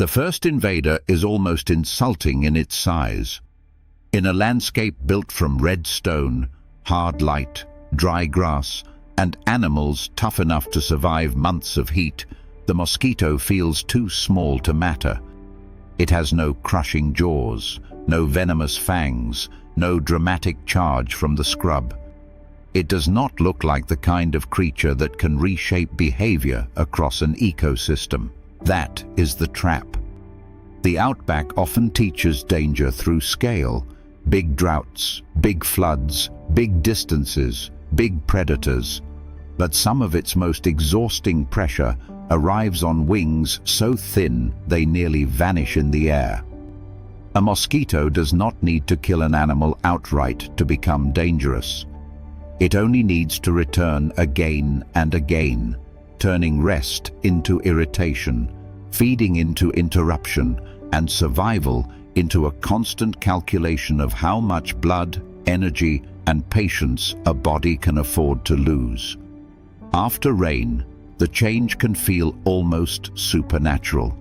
The first invader is almost insulting in its size. In a landscape built from red stone, hard light, dry grass, and animals tough enough to survive months of heat, the mosquito feels too small to matter. It has no crushing jaws, no venomous fangs, no dramatic charge from the scrub. It does not look like the kind of creature that can reshape behavior across an ecosystem. That is the trap. The outback often teaches danger through scale. Big droughts, big floods, big distances, big predators. But some of its most exhausting pressure arrives on wings so thin they nearly vanish in the air. A mosquito does not need to kill an animal outright to become dangerous. It only needs to return again and again, turning rest into irritation, feeding into interruption, and survival into a constant calculation of how much blood, energy, and patience a body can afford to lose. After rain, the change can feel almost supernatural.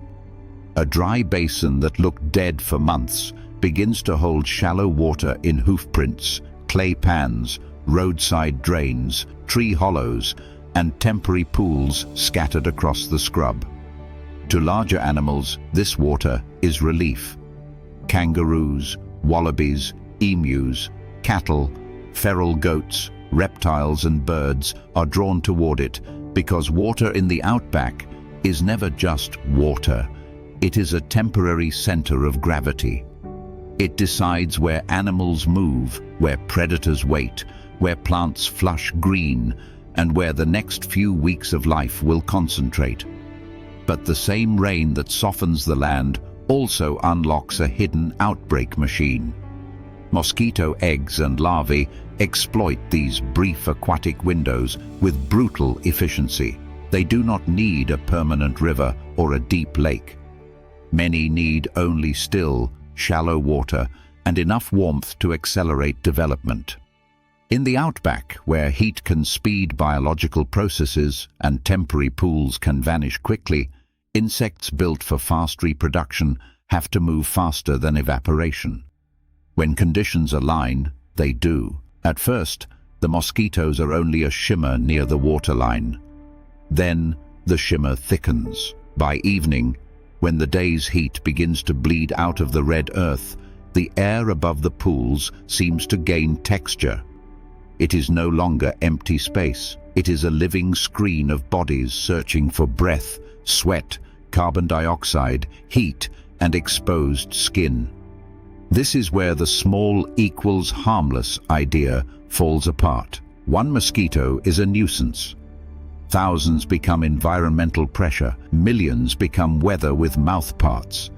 A dry basin that looked dead for months begins to hold shallow water in hoofprints, clay pans, roadside drains, tree hollows, and temporary pools scattered across the scrub. To larger animals, this water is relief. Kangaroos, wallabies, emus, cattle, feral goats, reptiles and birds are drawn toward it because water in the outback is never just water. It is a temporary center of gravity. It decides where animals move, where predators wait, where plants flush green, and where the next few weeks of life will concentrate. But the same rain that softens the land also unlocks a hidden outbreak machine. Mosquito eggs and larvae exploit these brief aquatic windows with brutal efficiency. They do not need a permanent river or a deep lake. Many need only still, shallow water and enough warmth to accelerate development. In the outback, where heat can speed biological processes and temporary pools can vanish quickly, insects built for fast reproduction have to move faster than evaporation. When conditions align, they do. At first, the mosquitoes are only a shimmer near the waterline. Then, the shimmer thickens. By evening, when the day's heat begins to bleed out of the red earth, the air above the pools seems to gain texture. It is no longer empty space. It is a living screen of bodies searching for breath, sweat, carbon dioxide, heat, and exposed skin. This is where the small equals harmless idea falls apart. One mosquito is a nuisance. Thousands become environmental pressure. Millions become weather with mouthparts.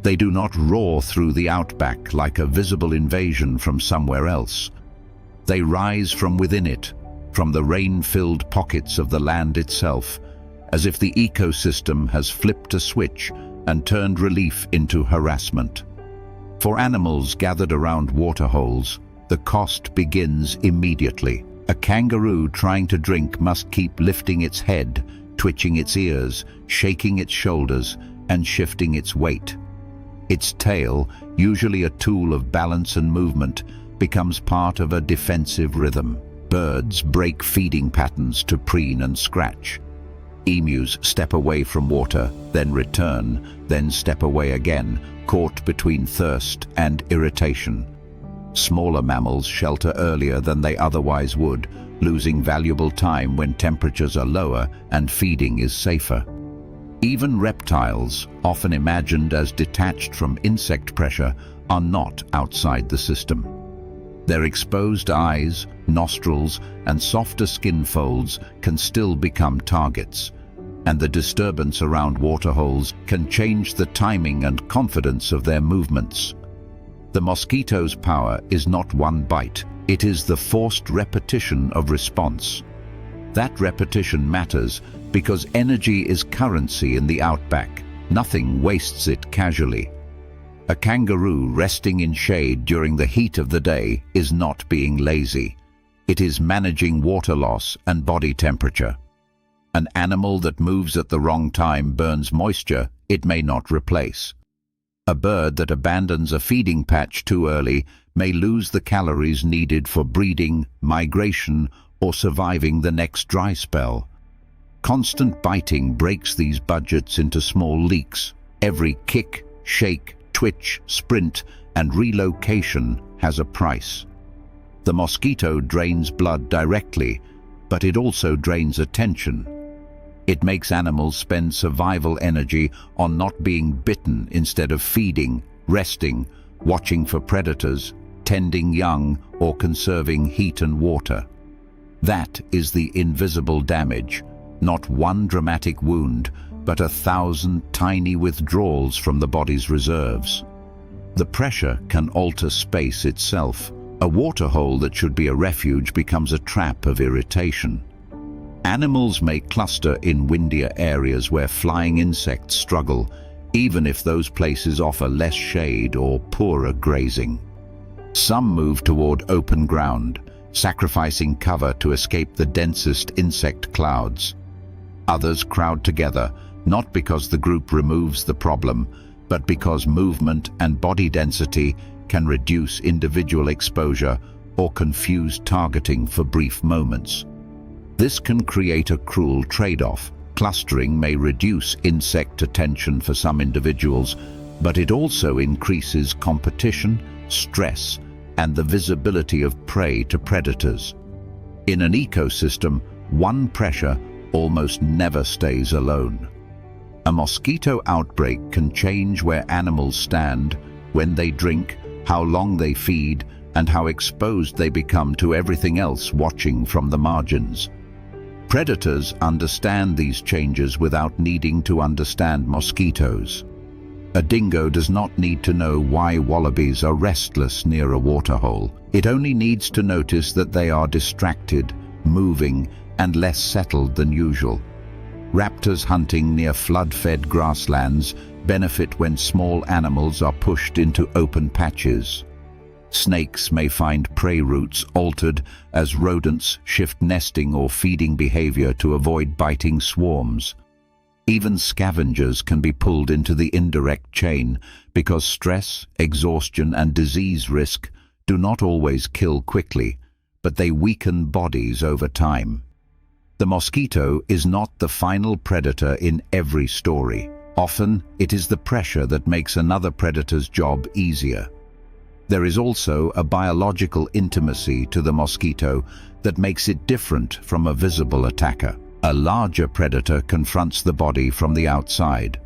They do not roar through the outback like a visible invasion from somewhere else. They rise from within it, from the rain-filled pockets of the land itself, as if the ecosystem has flipped a switch and turned relief into harassment. For animals gathered around waterholes, the cost begins immediately. A kangaroo trying to drink must keep lifting its head, twitching its ears, shaking its shoulders, and shifting its weight. Its tail, usually a tool of balance and movement, becomes part of a defensive rhythm. Birds break feeding patterns to preen and scratch. Emus step away from water, then return, then step away again, caught between thirst and irritation. Smaller mammals shelter earlier than they otherwise would, losing valuable time when temperatures are lower and feeding is safer. Even reptiles, often imagined as detached from insect pressure, are not outside the system. Their exposed eyes, nostrils, and softer skin folds can still become targets, and the disturbance around waterholes can change the timing and confidence of their movements. The mosquito's power is not one bite, it is the forced repetition of response. That repetition matters because energy is currency in the outback. Nothing wastes it casually. A kangaroo resting in shade during the heat of the day is not being lazy. It is managing water loss and body temperature. An animal that moves at the wrong time burns moisture it may not replace. A bird that abandons a feeding patch too early may lose the calories needed for breeding, migration, or surviving the next dry spell. Constant biting breaks these budgets into small leaks. Every kick, shake, twitch, sprint, and relocation has a price. The mosquito drains blood directly, but it also drains attention. It makes animals spend survival energy on not being bitten instead of feeding, resting, watching for predators, tending young, or conserving heat and water. That is the invisible damage, not one dramatic wound, but 1,000 tiny withdrawals from the body's reserves. The pressure can alter space itself. A waterhole that should be a refuge becomes a trap of irritation. Animals may cluster in windier areas where flying insects struggle, even if those places offer less shade or poorer grazing. Some move toward open ground, sacrificing cover to escape the densest insect clouds. Others crowd together, not because the group removes the problem, but because movement and body density can reduce individual exposure or confuse targeting for brief moments. This can create a cruel trade-off. Clustering may reduce insect attention for some individuals, but it also increases competition, stress, and the visibility of prey to predators. In an ecosystem, one pressure almost never stays alone. A mosquito outbreak can change where animals stand, when they drink, how long they feed, and how exposed they become to everything else watching from the margins. Predators understand these changes without needing to understand mosquitoes. A dingo does not need to know why wallabies are restless near a waterhole. It only needs to notice that they are distracted, moving, and less settled than usual. Raptors hunting near flood-fed grasslands benefit when small animals are pushed into open patches. Snakes may find prey routes altered as rodents shift nesting or feeding behavior to avoid biting swarms. Even scavengers can be pulled into the indirect chain because stress, exhaustion, and disease risk do not always kill quickly, but they weaken bodies over time. The mosquito is not the final predator in every story. Often, it is the pressure that makes another predator's job easier. There is also a biological intimacy to the mosquito that makes it different from a visible attacker. A larger predator confronts the body from the outside.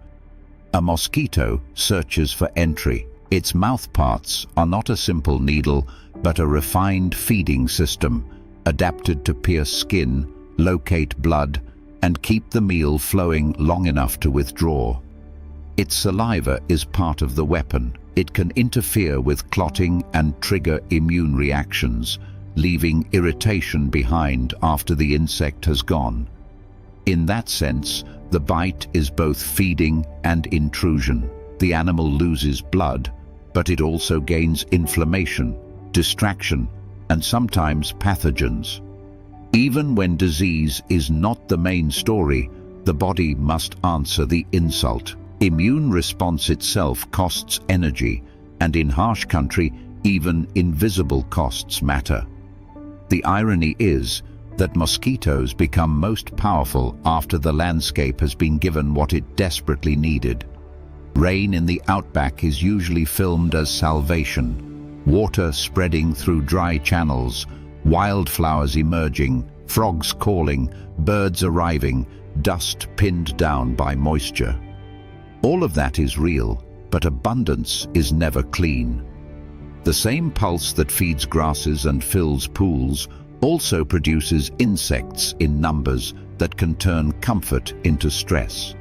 A mosquito searches for entry. Its mouthparts are not a simple needle, but a refined feeding system, adapted to pierce skin, locate blood, and keep the meal flowing long enough to withdraw. Its saliva is part of the weapon. It can interfere with clotting and trigger immune reactions, leaving irritation behind after the insect has gone. In that sense, the bite is both feeding and intrusion. The animal loses blood, but it also gains inflammation, distraction, and sometimes pathogens. Even when disease is not the main story, the body must answer the insult. Immune response itself costs energy, and in harsh country, even invisible costs matter. The irony is that mosquitoes become most powerful after the landscape has been given what it desperately needed. Rain in the outback is usually filmed as salvation, water spreading through dry channels, wildflowers emerging, frogs calling, birds arriving, dust pinned down by moisture. All of that is real, but abundance is never clean. The same pulse that feeds grasses and fills pools also produces insects in numbers that can turn comfort into stress.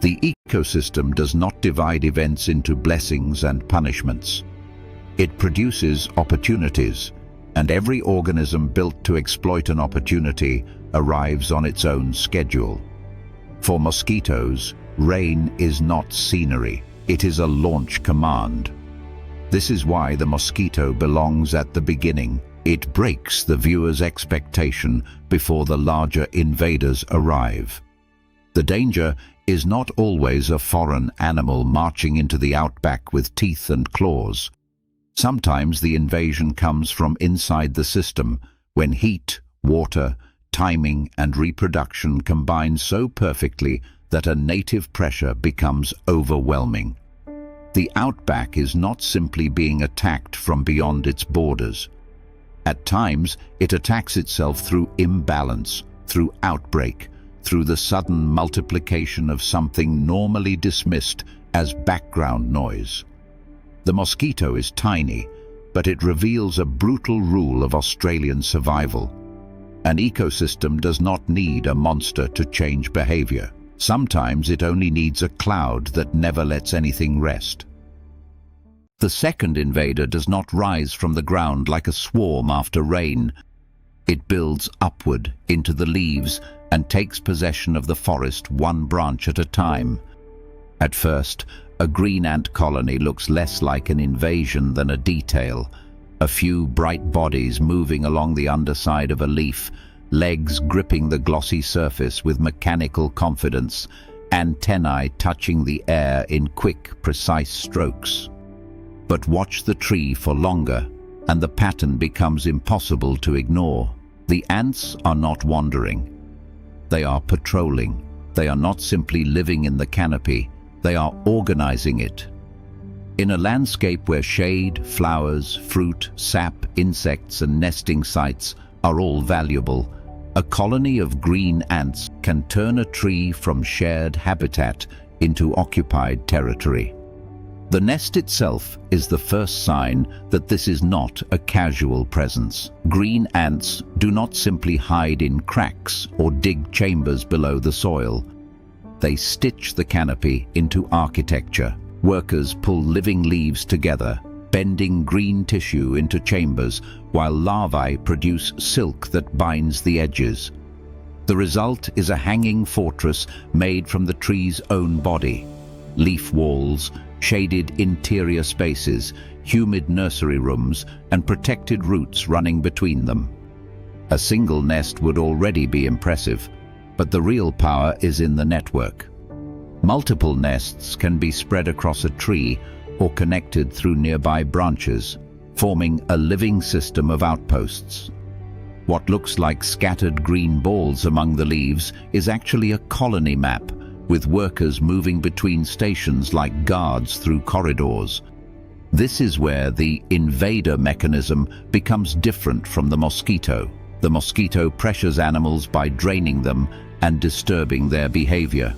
The ecosystem does not divide events into blessings and punishments. It produces opportunities, and every organism built to exploit an opportunity arrives on its own schedule. For mosquitoes, rain is not scenery, it is a launch command. This is why the mosquito belongs at the beginning, It breaks the viewer's expectation before the larger invaders arrive. The danger is not always a foreign animal marching into the outback with teeth and claws. Sometimes the invasion comes from inside the system, when heat, water, timing and reproduction combine so perfectly that a native pressure becomes overwhelming. The outback is not simply being attacked from beyond its borders. At times, it attacks itself through imbalance, through outbreak, through the sudden multiplication of something normally dismissed as background noise. The mosquito is tiny, but it reveals a brutal rule of Australian survival. An ecosystem does not need a monster to change behavior. Sometimes it only needs a cloud that never lets anything rest. The second invader does not rise from the ground like a swarm after rain. It builds upward into the leaves and takes possession of the forest one branch at a time. At first, a GreenAnt colony looks less like an invasion than a detail. A few bright bodies moving along the underside of a leaf, legs gripping the glossy surface with mechanical confidence, antennae touching the air in quick, precise strokes. But watch the tree for longer, and the pattern becomes impossible to ignore. The ants are not wandering. They are patrolling. They are not simply living in the canopy. They are organizing it. In a landscape where shade, flowers, fruit, sap, insects, and nesting sites are all valuable, a colony of green ants can turn a tree from shared habitat into occupied territory. The nest itself is the first sign that this is not a casual presence. Green ants do not simply hide in cracks or dig chambers below the soil. They stitch the canopy into architecture. Workers pull living leaves together, bending green tissue into chambers, while larvae produce silk that binds the edges. The result is a hanging fortress made from the tree's own body. Leaf walls, shaded interior spaces, humid nursery rooms, and protected roots running between them. A single nest would already be impressive, but the real power is in the network. Multiple nests can be spread across a tree or connected through nearby branches, forming a living system of outposts. What looks like scattered green balls among the leaves is actually a colony map, with workers moving between stations like guards through corridors. This is where the invader mechanism becomes different from the mosquito. The mosquito pressures animals by draining them and disturbing their behavior.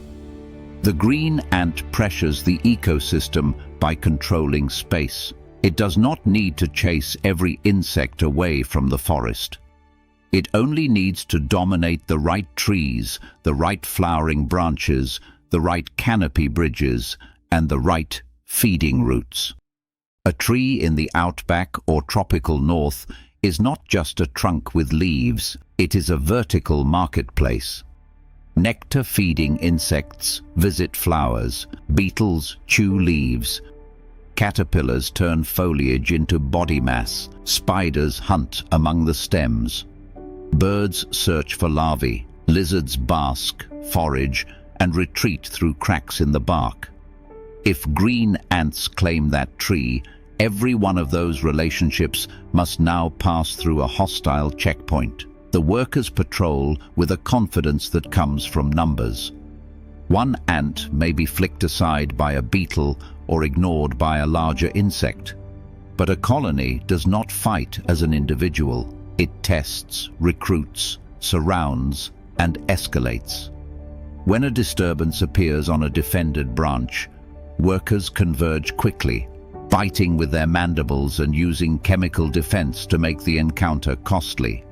The green ant pressures the ecosystem by controlling space. It does not need to chase every insect away from the forest. It only needs to dominate the right trees, the right flowering branches, the right canopy bridges, and the right feeding routes. A tree in the outback or tropical north is not just a trunk with leaves, it is a vertical marketplace. Nectar-feeding insects visit flowers, beetles chew leaves, caterpillars turn foliage into body mass, spiders hunt among the stems. Birds search for larvae, lizards bask, forage, and retreat through cracks in the bark. If green ants claim that tree, every one of those relationships must now pass through a hostile checkpoint. The workers patrol with a confidence that comes from numbers. One ant may be flicked aside by a beetle or ignored by a larger insect. But a colony does not fight as an individual. It tests, recruits, surrounds, and escalates. When a disturbance appears on a defended branch, workers converge quickly, biting with their mandibles and using chemical defense to make the encounter costly.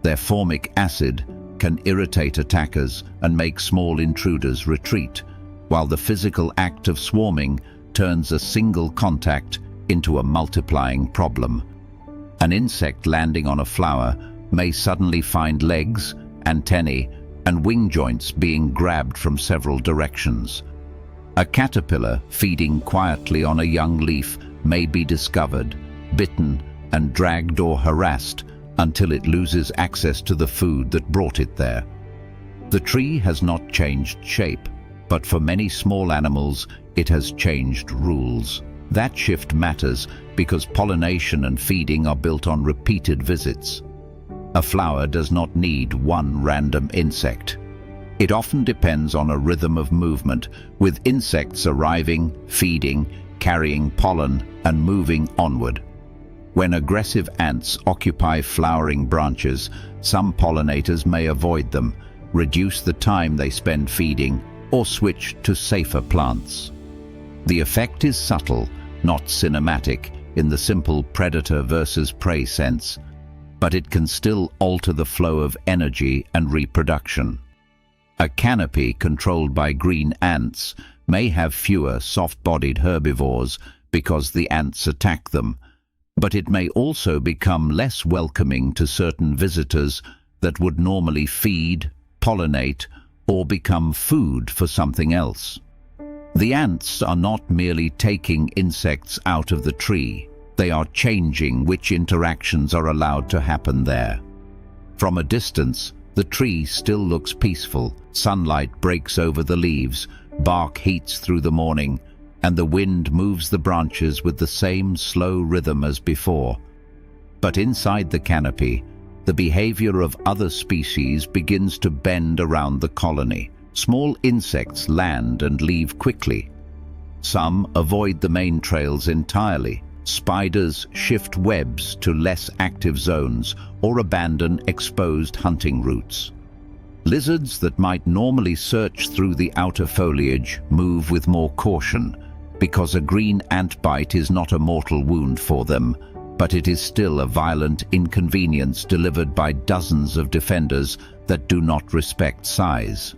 Their formic acid can irritate attackers and make small intruders retreat, while the physical act of swarming turns a single contact into a multiplying problem. An insect landing on a flower may suddenly find legs, antennae, and wing joints being grabbed from several directions. A caterpillar feeding quietly on a young leaf may be discovered, bitten, and dragged or harassed until it loses access to the food that brought it there. The tree has not changed shape, but for many small animals, it has changed rules. That shift matters because pollination and feeding are built on repeated visits. A flower does not need one random insect. It often depends on a rhythm of movement, with insects arriving, feeding, carrying pollen, and moving onward. When aggressive ants occupy flowering branches, some pollinators may avoid them, reduce the time they spend feeding, or switch to safer plants. The effect is subtle, not cinematic, in the simple predator versus prey sense, but it can still alter the flow of energy and reproduction. A canopy controlled by green ants may have fewer soft-bodied herbivores because the ants attack them, but it may also become less welcoming to certain visitors that would normally feed, pollinate, or become food for something else. The ants are not merely taking insects out of the tree, they are changing which interactions are allowed to happen there. From a distance, the tree still looks peaceful. Sunlight breaks over the leaves, bark heats through the morning, and the wind moves the branches with the same slow rhythm as before. But inside the canopy, the behavior of other species begins to bend around the colony. Small insects land and leave quickly. Some avoid the main trails entirely. Spiders shift webs to less active zones or abandon exposed hunting routes. Lizards that might normally search through the outer foliage move with more caution, because a green ant bite is not a mortal wound for them, but it is still a violent inconvenience delivered by dozens of defenders that do not respect size.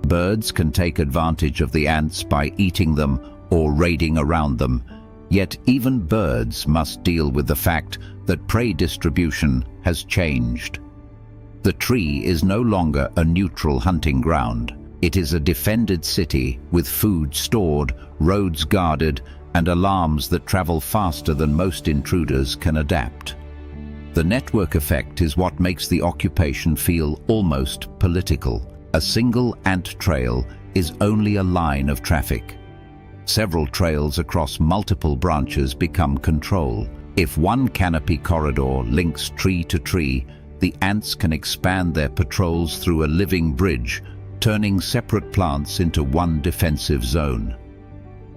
Birds can take advantage of the ants by eating them or raiding around them, yet even birds must deal with the fact that prey distribution has changed. The tree is no longer a neutral hunting ground. It is a defended city with food stored, roads guarded, and alarms that travel faster than most intruders can adapt. The network effect is what makes the occupation feel almost political. A single ant trail is only a line of traffic. Several trails across multiple branches become control. If one canopy corridor links tree to tree, the ants can expand their patrols through a living bridge, turning separate plants into one defensive zone.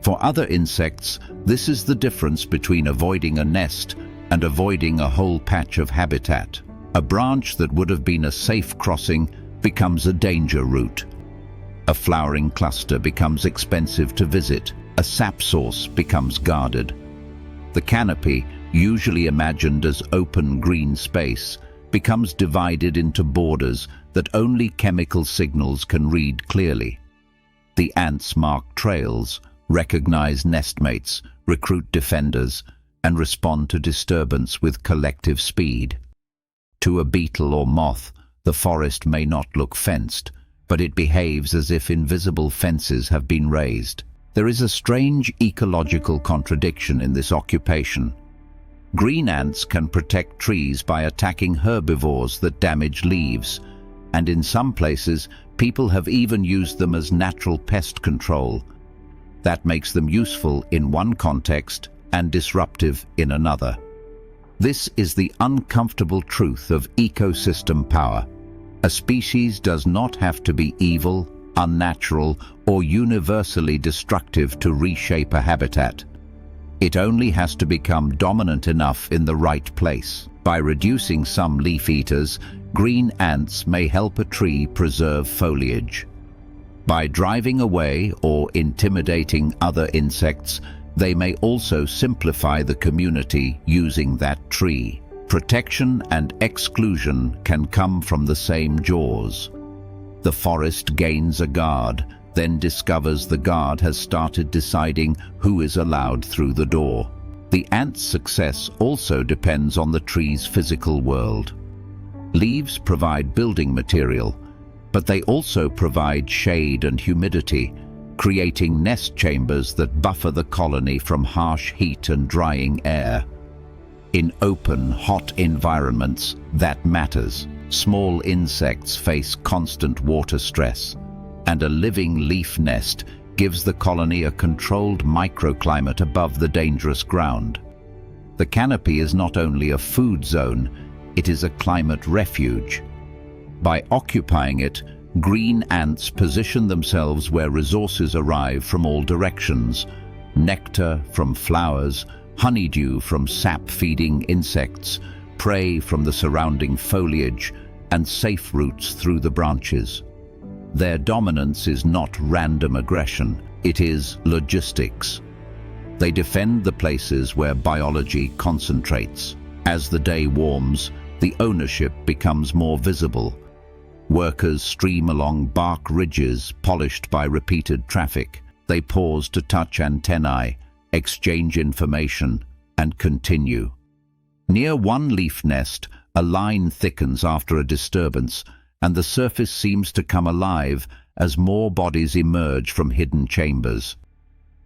For other insects, this is the difference between avoiding a nest and avoiding a whole patch of habitat. A branch that would have been a safe crossing becomes a danger route. A flowering cluster becomes expensive to visit. A sap source becomes guarded. The canopy, usually imagined as open green space, becomes divided into borders that only chemical signals can read clearly. The ants mark trails, recognize nestmates, recruit defenders, and respond to disturbance with collective speed. To a beetle or moth, the forest may not look fenced, but it behaves as if invisible fences have been raised. There is a strange ecological contradiction in this occupation. Green ants can protect trees by attacking herbivores that damage leaves, and in some places, people have even used them as natural pest control. That makes them useful in one context and disruptive in another. This is the uncomfortable truth of ecosystem power. A species does not have to be evil, unnatural, or universally destructive to reshape a habitat. It only has to become dominant enough in the right place. By reducing some leaf eaters, green ants may help a tree preserve foliage. By driving away or intimidating other insects, they may also simplify the community using that tree. Protection and exclusion can come from the same jaws. The forest gains a guard, then discovers the guard has started deciding who is allowed through the door. The ant's success also depends on the tree's physical world. Leaves provide building material, but they also provide shade and humidity, creating nest chambers that buffer the colony from harsh heat and drying air. In open, hot environments, that matters. Small insects face constant water stress, and a living leaf nest gives the colony a controlled microclimate above the dangerous ground. The canopy is not only a food zone, it is a climate refuge. By occupying it, green ants position themselves where resources arrive from all directions: nectar from flowers, honeydew from sap-feeding insects, prey from the surrounding foliage, and safe routes through the branches. Their dominance is not random aggression, it is logistics. They defend the places where biology concentrates. As the day warms, the ownership becomes more visible. Workers stream along bark ridges polished by repeated traffic. They pause to touch antennae, exchange information, and continue. Near one leaf nest, a line thickens after a disturbance, and the surface seems to come alive as more bodies emerge from hidden chambers.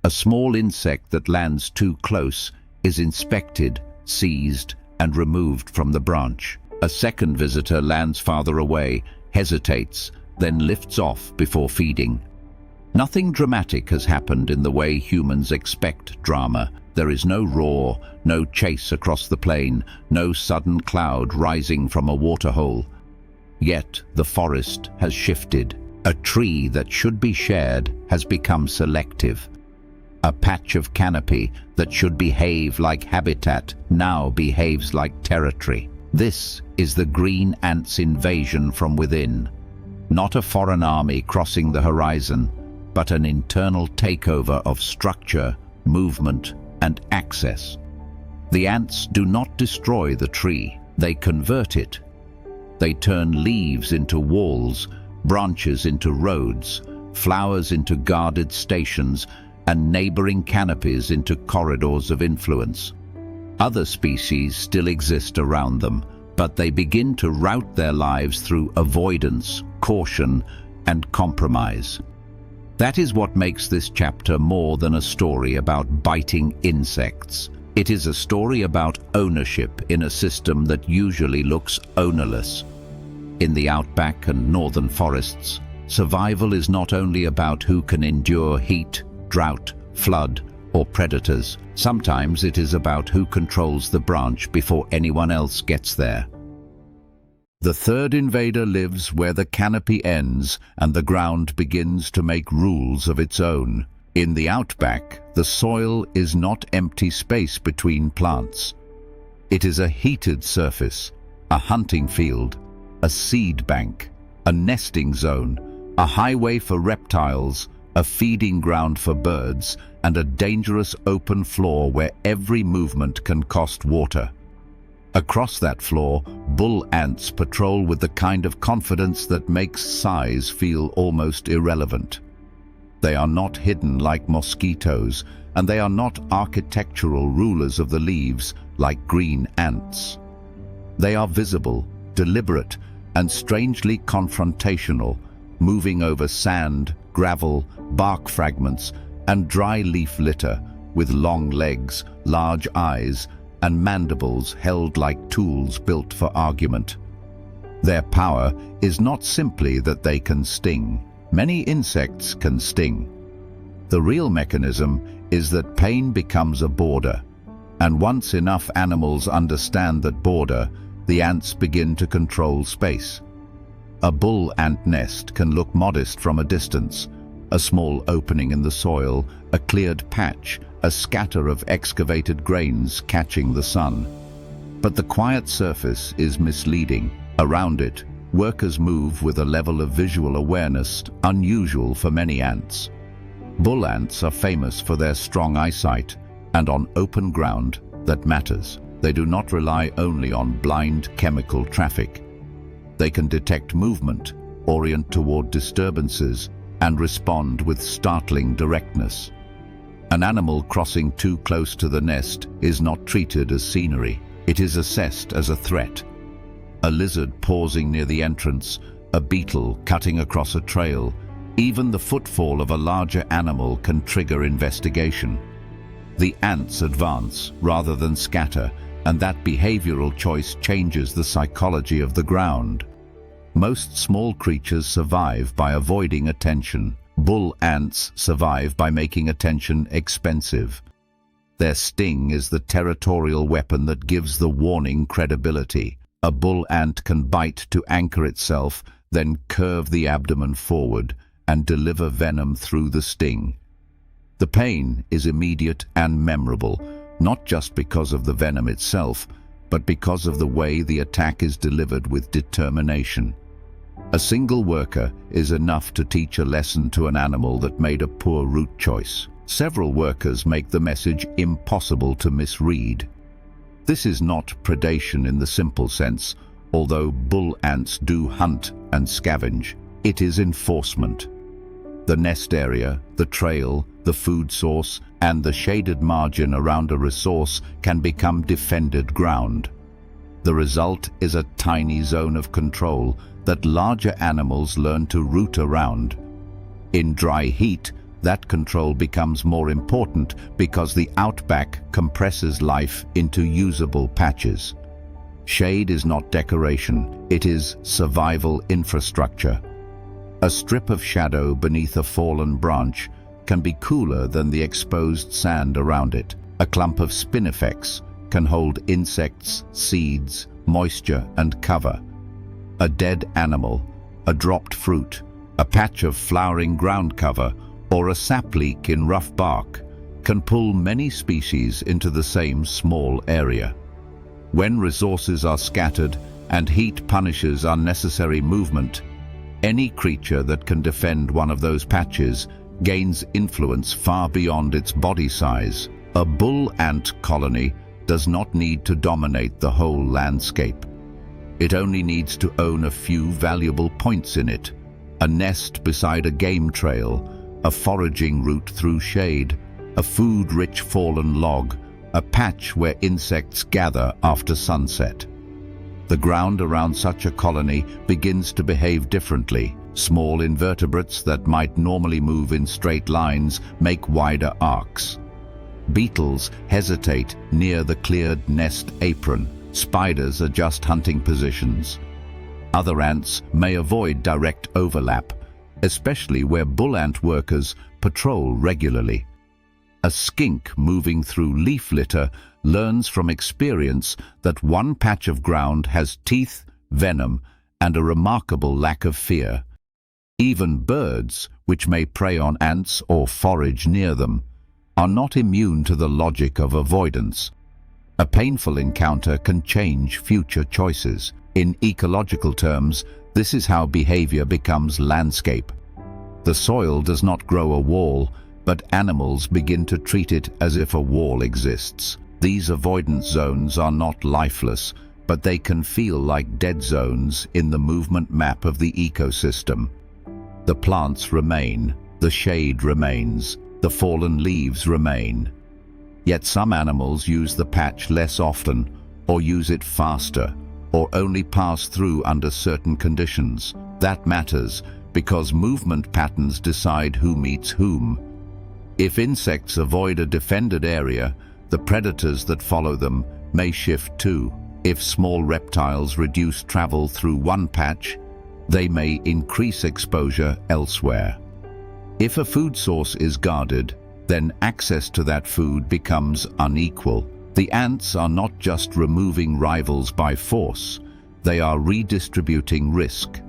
A small insect that lands too close is inspected, seized, and removed from the branch. A second visitor lands farther away, hesitates, then lifts off before feeding. Nothing dramatic has happened in the way humans expect drama. There is no roar, no chase across the plain, no sudden cloud rising from a waterhole. Yet the forest has shifted. A tree that should be shared has become selective. A patch of canopy that should behave like habitat now behaves like territory. This is the green ant's invasion from within. Not a foreign army crossing the horizon, but an internal takeover of structure, movement, and access. The ants do not destroy the tree, they convert it. They turn leaves into walls, branches into roads, flowers into guarded stations, and neighboring canopies into corridors of influence. Other species still exist around them, but they begin to route their lives through avoidance, caution, and compromise. That is what makes this chapter more than a story about biting insects. It is a story about ownership in a system that usually looks ownerless. In the outback and northern forests, survival is not only about who can endure heat, drought, flood, or predators. Sometimes it is about who controls the branch before anyone else gets there. The third invader lives where the canopy ends and the ground begins to make rules of its own. In the outback, the soil is not empty space between plants. It is a heated surface, a hunting field, a seed bank, a nesting zone, a highway for reptiles, a feeding ground for birds, and a dangerous open floor where every movement can cost water. Across that floor, bull ants patrol with the kind of confidence that makes size feel almost irrelevant. They are not hidden like mosquitoes, and they are not architectural rulers of the leaves like green ants. They are visible, deliberate, and strangely confrontational, moving over sand, gravel, bark fragments, and dry leaf litter, with long legs, large eyes, and mandibles held like tools built for argument. Their power is not simply that they can sting. Many insects can sting. The real mechanism is that pain becomes a border, and once enough animals understand that border, the ants begin to control space. A bull ant nest can look modest from a distance, a small opening in the soil, a cleared patch, a scatter of excavated grains catching the sun. But the quiet surface is misleading. Around it, workers move with a level of visual awareness unusual for many ants. Bull ants are famous for their strong eyesight, and on open ground, that matters. They do not rely only on blind chemical traffic. They can detect movement, orient toward disturbances, and respond with startling directness. An animal crossing too close to the nest is not treated as scenery. It is assessed as a threat. A lizard pausing near the entrance, a beetle cutting across a trail, even the footfall of a larger animal can trigger investigation. The ants advance rather than scatter, and that behavioral choice changes the psychology of the ground. Most small creatures survive by avoiding attention. Bull ants survive by making attention expensive. Their sting is the territorial weapon that gives the warning credibility. A bull ant can bite to anchor itself, then curve the abdomen forward and deliver venom through the sting. The pain is immediate and memorable, not just because of the venom itself, but because of the way the attack is delivered with determination. A single worker is enough to teach a lesson to an animal that made a poor route choice. Several workers make the message impossible to misread. This is not predation in the simple sense, although bull ants do hunt and scavenge. It is enforcement. The nest area, the trail, the food source, and the shaded margin around a resource can become defended ground. The result is a tiny zone of control that larger animals learn to root around. In dry heat, that control becomes more important because the outback compresses life into usable patches. Shade is not decoration, it is survival infrastructure. A strip of shadow beneath a fallen branch can be cooler than the exposed sand around it. A clump of spinifex can hold insects, seeds, moisture, and cover. A dead animal, a dropped fruit, a patch of flowering ground cover, or a sap leak in rough bark can pull many species into the same small area. When resources are scattered and heat punishes unnecessary movement, any creature that can defend one of those patches gains influence far beyond its body size. A bull ant colony does not need to dominate the whole landscape. It only needs to own a few valuable points in it: a nest beside a game trail, a foraging route through shade, a food-rich fallen log, a patch where insects gather after sunset. The ground around such a colony begins to behave differently. Small invertebrates that might normally move in straight lines make wider arcs. Beetles hesitate near the cleared nest apron. Spiders adjust hunting positions. Other ants may avoid direct overlap, especially where bull ant workers patrol regularly. A skink moving through leaf litter learns from experience that one patch of ground has teeth, venom, and a remarkable lack of fear. Even birds, which may prey on ants or forage near them, are not immune to the logic of avoidance. A painful encounter can change future choices. In ecological terms, this is how behavior becomes landscape. The soil does not grow a wall, but animals begin to treat it as if a wall exists. These avoidance zones are not lifeless, but they can feel like dead zones in the movement map of the ecosystem. The plants remain, the shade remains, the fallen leaves remain. Yet some animals use the patch less often, or use it faster, or only pass through under certain conditions. That matters because movement patterns decide who meets whom. If insects avoid a defended area, the predators that follow them may shift too. If small reptiles reduce travel through one patch, they may increase exposure elsewhere. If a food source is guarded, then access to that food becomes unequal. The ants are not just removing rivals by force, they are redistributing risk.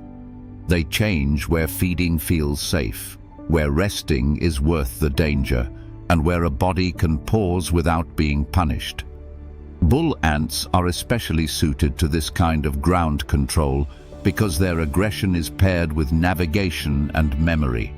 They change where feeding feels safe, where resting is worth the danger, and where a body can pause without being punished. Bull ants are especially suited to this kind of ground control because their aggression is paired with navigation and memory.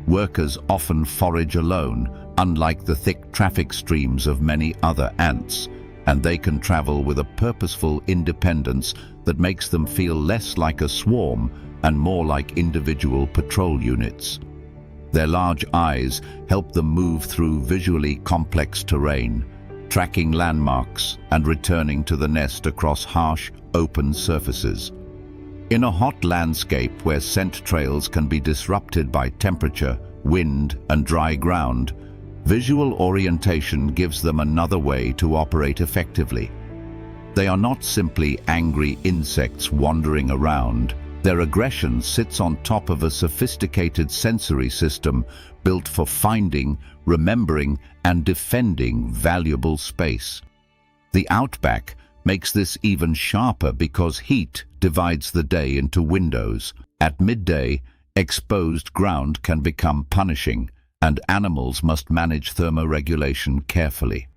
Workers often forage alone, unlike the thick traffic streams of many other ants, and they can travel with a purposeful independence that makes them feel less like a swarm and more like individual patrol units. Their large eyes help them move through visually complex terrain, tracking landmarks and returning to the nest across harsh, open surfaces. In a hot landscape where scent trails can be disrupted by temperature, wind, and dry ground, visual orientation gives them another way to operate effectively. They are not simply angry insects wandering around. Their aggression sits on top of a sophisticated sensory system built for finding, remembering, and defending valuable space. The outback makes this even sharper because heat divides the day into windows. At midday, exposed ground can become punishing, and animals must manage thermoregulation carefully.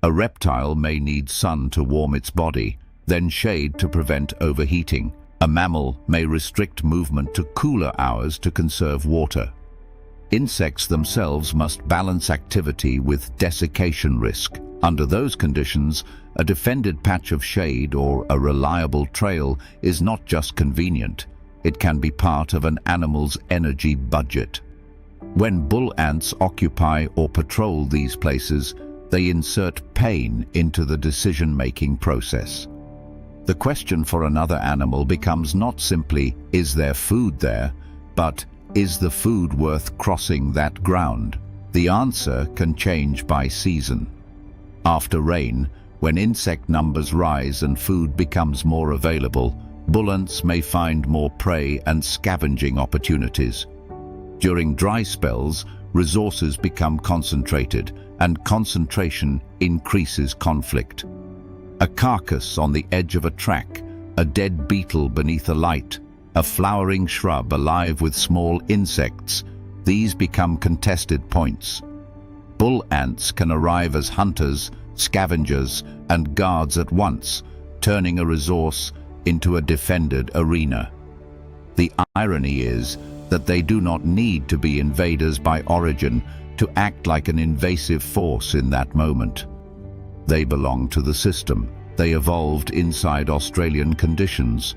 A reptile may need sun to warm its body, then shade to prevent overheating. A mammal may restrict movement to cooler hours to conserve water. Insects themselves must balance activity with desiccation risk. Under those conditions, a defended patch of shade or a reliable trail is not just convenient, it can be part of an animal's energy budget. When bull ants occupy or patrol these places, they insert pain into the decision-making process. The question for another animal becomes not simply, is there food there, but is the food worth crossing that ground? The answer can change by season. After rain, when insect numbers rise and food becomes more available, BullAnts may find more prey and scavenging opportunities. During dry spells, resources become concentrated, and concentration increases conflict. A carcass on the edge of a track, a dead beetle beneath a light, a flowering shrub alive with small insects, these become contested points. Bull ants can arrive as hunters, scavengers, and guards at once, turning a resource into a defended arena. The irony is that they do not need to be invaders by origin to act like an invasive force in that moment. They belong to the system. They evolved inside Australian conditions.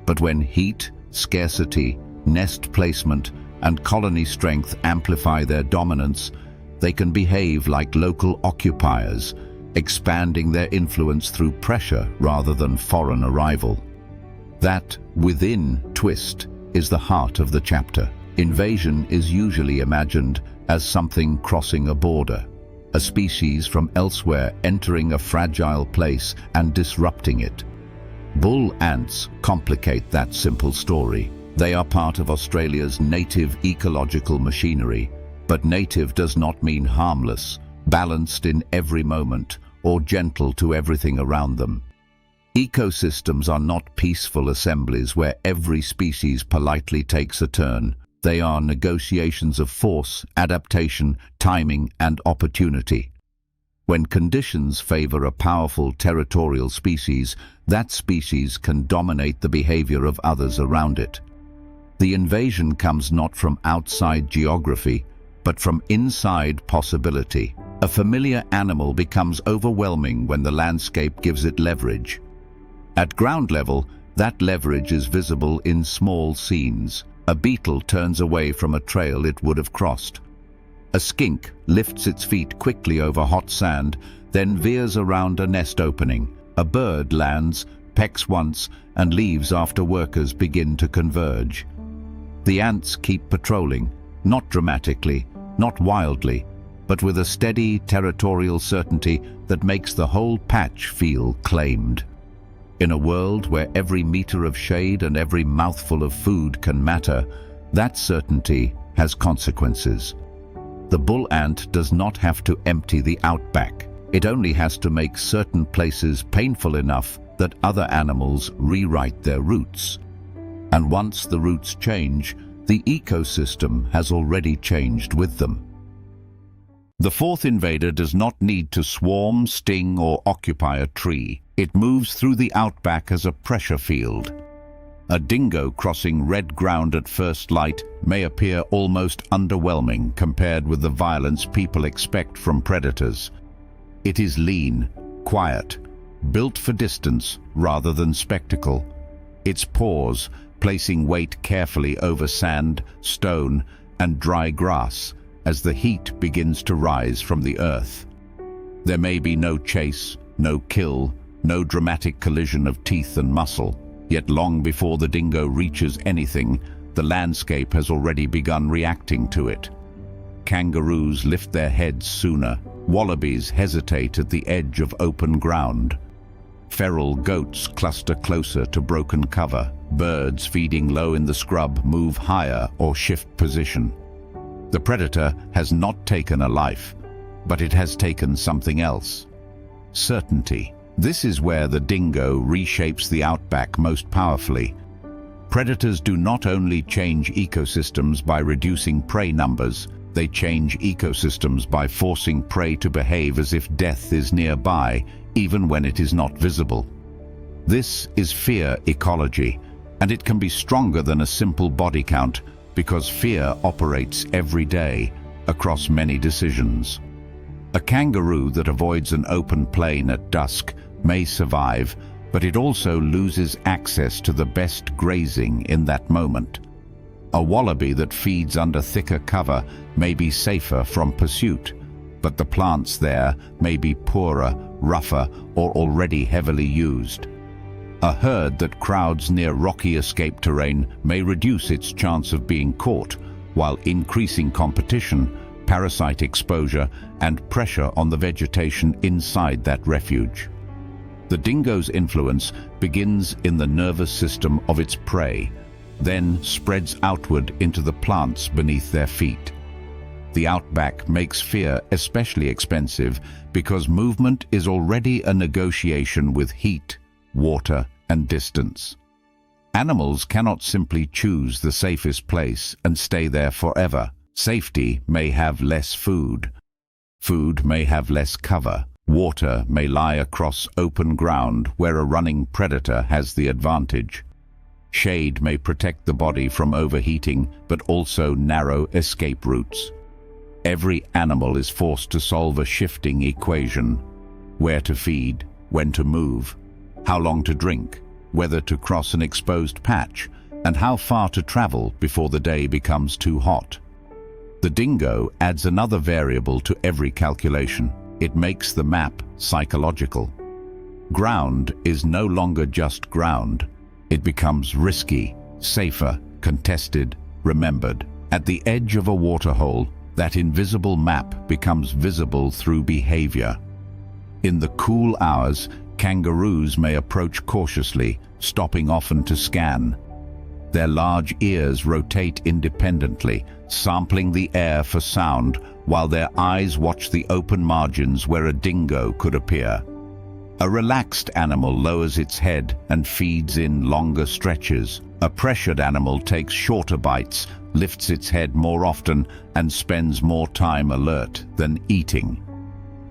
But when heat, scarcity, nest placement, and colony strength amplify their dominance, they can behave like local occupiers, expanding their influence through pressure rather than foreign arrival. That within twist is the heart of the chapter. Invasion is usually imagined as something crossing a border, a species from elsewhere entering a fragile place and disrupting it. Bull ants complicate that simple story. They are part of Australia's native ecological machinery, but native does not mean harmless, balanced in every moment, or gentle to everything around them. Ecosystems are not peaceful assemblies where every species politely takes a turn. They are negotiations of force, adaptation, timing, and opportunity. When conditions favor a powerful territorial species, that species can dominate the behavior of others around it. The invasion comes not from outside geography, but from inside possibility. A familiar animal becomes overwhelming when the landscape gives it leverage. At ground level, that leverage is visible in small scenes. A beetle turns away from a trail it would have crossed. A skink lifts its feet quickly over hot sand, then veers around a nest opening. A bird lands, pecks once, and leaves after workers begin to converge. The ants keep patrolling, not dramatically, not wildly, but with a steady territorial certainty that makes the whole patch feel claimed. In a world where every meter of shade and every mouthful of food can matter, that certainty has consequences. The bull ant does not have to empty the outback. It only has to make certain places painful enough that other animals rewrite their routes. And once the routes change, the ecosystem has already changed with them. The fourth invader does not need to swarm, sting, or occupy a tree. It moves through the outback as a pressure field. A dingo crossing red ground at first light may appear almost underwhelming compared with the violence people expect from predators. It is lean, quiet, built for distance rather than spectacle. Its paws, placing weight carefully over sand, stone, and dry grass as the heat begins to rise from the earth. There may be no chase, no kill, no dramatic collision of teeth and muscle, yet long before the dingo reaches anything, the landscape has already begun reacting to it. Kangaroos lift their heads sooner, wallabies hesitate at the edge of open ground. Feral goats cluster closer to broken cover. Birds feeding low in the scrub move higher or shift position. The predator has not taken a life, but it has taken something else. Certainty. This is where the dingo reshapes the outback most powerfully. Predators do not only change ecosystems by reducing prey numbers, they change ecosystems by forcing prey to behave as if death is nearby, even when it is not visible. This is fear ecology, and it can be stronger than a simple body count because fear operates every day across many decisions. A kangaroo that avoids an open plain at dusk may survive, but it also loses access to the best grazing in that moment. A wallaby that feeds under thicker cover may be safer from pursuit, but the plants there may be poorer, rougher, or already heavily used. A herd that crowds near rocky escape terrain may reduce its chance of being caught, while increasing competition, parasite exposure, and pressure on the vegetation inside that refuge. The dingo's influence begins in the nervous system of its prey, then spreads outward into the plants beneath their feet. The outback makes fear especially expensive because movement is already a negotiation with heat, water, and distance. Animals cannot simply choose the safest place and stay there forever. Safety may have less food. Food may have less cover. Water may lie across open ground where a running predator has the advantage. Shade may protect the body from overheating, but also narrow escape routes. Every animal is forced to solve a shifting equation: where to feed, when to move, how long to drink, whether to cross an exposed patch, and how far to travel before the day becomes too hot. The dingo adds another variable to every calculation. It makes the map psychological. Ground is no longer just ground. It becomes risky, safer, contested, remembered. At the edge of a waterhole, that invisible map becomes visible through behavior. In the cool hours, kangaroos may approach cautiously, stopping often to scan. Their large ears rotate independently, sampling the air for sound, while their eyes watch the open margins where a dingo could appear. A relaxed animal lowers its head and feeds in longer stretches. A pressured animal takes shorter bites, lifts its head more often, and spends more time alert than eating.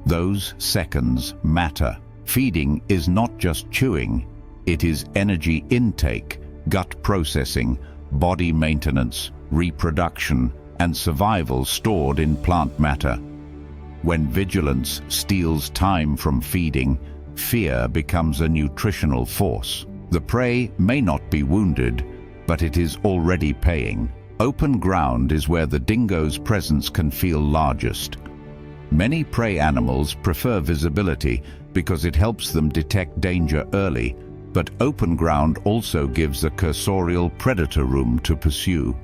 Those seconds matter. Feeding is not just chewing, it is energy intake, gut processing, body maintenance, reproduction, and survival stored in plant matter. When vigilance steals time from feeding, fear becomes a nutritional force. The prey may not be wounded, but it is already paying. Open ground is where the dingo's presence can feel largest. Many prey animals prefer visibility because it helps them detect danger early, but open ground also gives a cursorial predator room to pursue.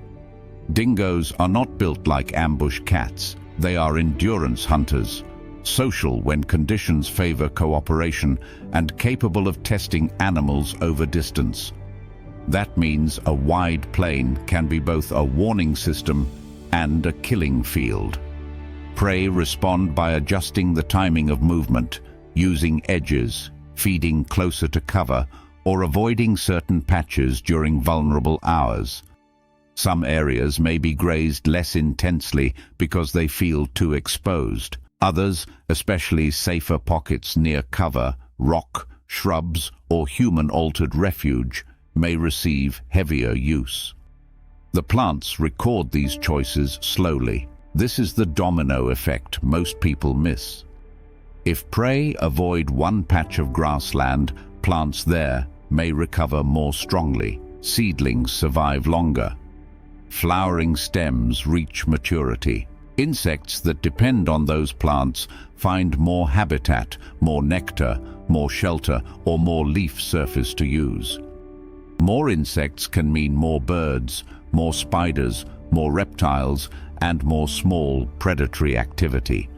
Dingoes are not built like ambush cats. They are endurance hunters, social when conditions favor cooperation, and capable of testing animals over distance. That means a wide plain can be both a warning system and a killing field. Prey respond by adjusting the timing of movement, using edges, feeding closer to cover, or avoiding certain patches during vulnerable hours. Some areas may be grazed less intensely because they feel too exposed. Others, especially safer pockets near cover, rock, shrubs, or human-altered refuge, may receive heavier use. The plants record these choices slowly. This is the domino effect most people miss. If prey avoid one patch of grassland, plants there may recover more strongly. Seedlings survive longer. Flowering stems reach maturity. Insects that depend on those plants find more habitat, more nectar, more shelter, or more leaf surface to use. More insects can mean more birds, more spiders, more reptiles, and more small predatory activity.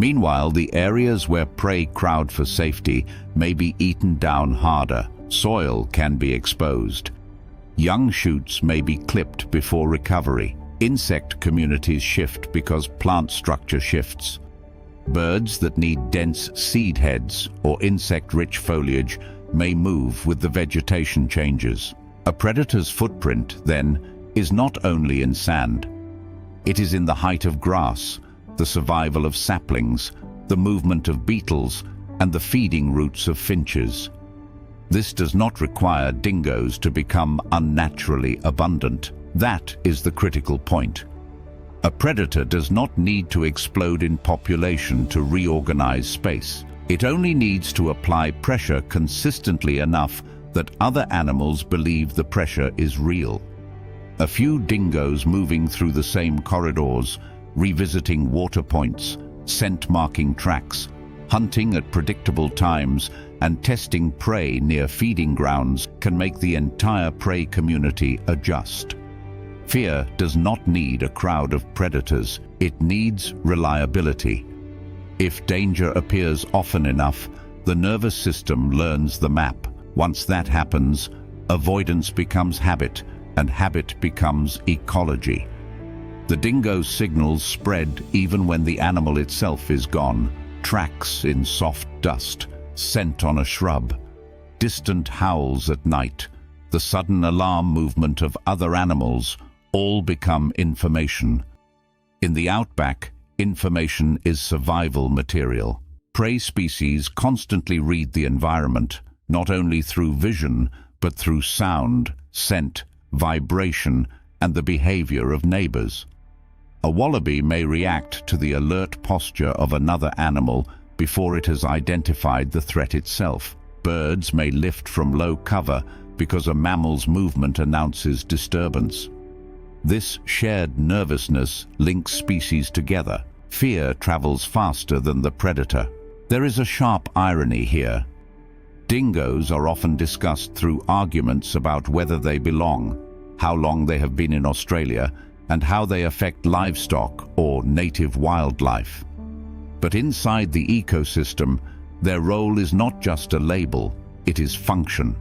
Meanwhile, the areas where prey crowd for safety may be eaten down harder. Soil can be exposed. Young shoots may be clipped before recovery. Insect communities shift because plant structure shifts. Birds that need dense seed heads or insect-rich foliage may move with the vegetation changes. A predator's footprint, then, is not only in sand. It is in the height of grass, the survival of saplings, the movement of beetles, and the feeding routes of finches. This does not require dingoes to become unnaturally abundant. That is the critical point. A predator does not need to explode in population to reorganize space. It only needs to apply pressure consistently enough that other animals believe the pressure is real. A few dingoes moving through the same corridors, revisiting water points, scent-marking tracks, hunting at predictable times, and testing prey near feeding grounds can make the entire prey community adjust. Fear does not need a crowd of predators. It needs reliability. If danger appears often enough, the nervous system learns the map. Once that happens, avoidance becomes habit, and habit becomes ecology. The dingo's signals spread even when the animal itself is gone. Tracks in soft dust, scent on a shrub, distant howls at night, the sudden alarm movement of other animals, all become information. In the outback, information is survival material. Prey species constantly read the environment, not only through vision, but through sound, scent, vibration, and the behavior of neighbors. A wallaby may react to the alert posture of another animal before it has identified the threat itself. Birds may lift from low cover because a mammal's movement announces disturbance. This shared nervousness links species together. Fear travels faster than the predator. There is a sharp irony here. Dingoes are often discussed through arguments about whether they belong, how long they have been in Australia, and how they affect livestock or native wildlife. But inside the ecosystem, their role is not just a label, it is function.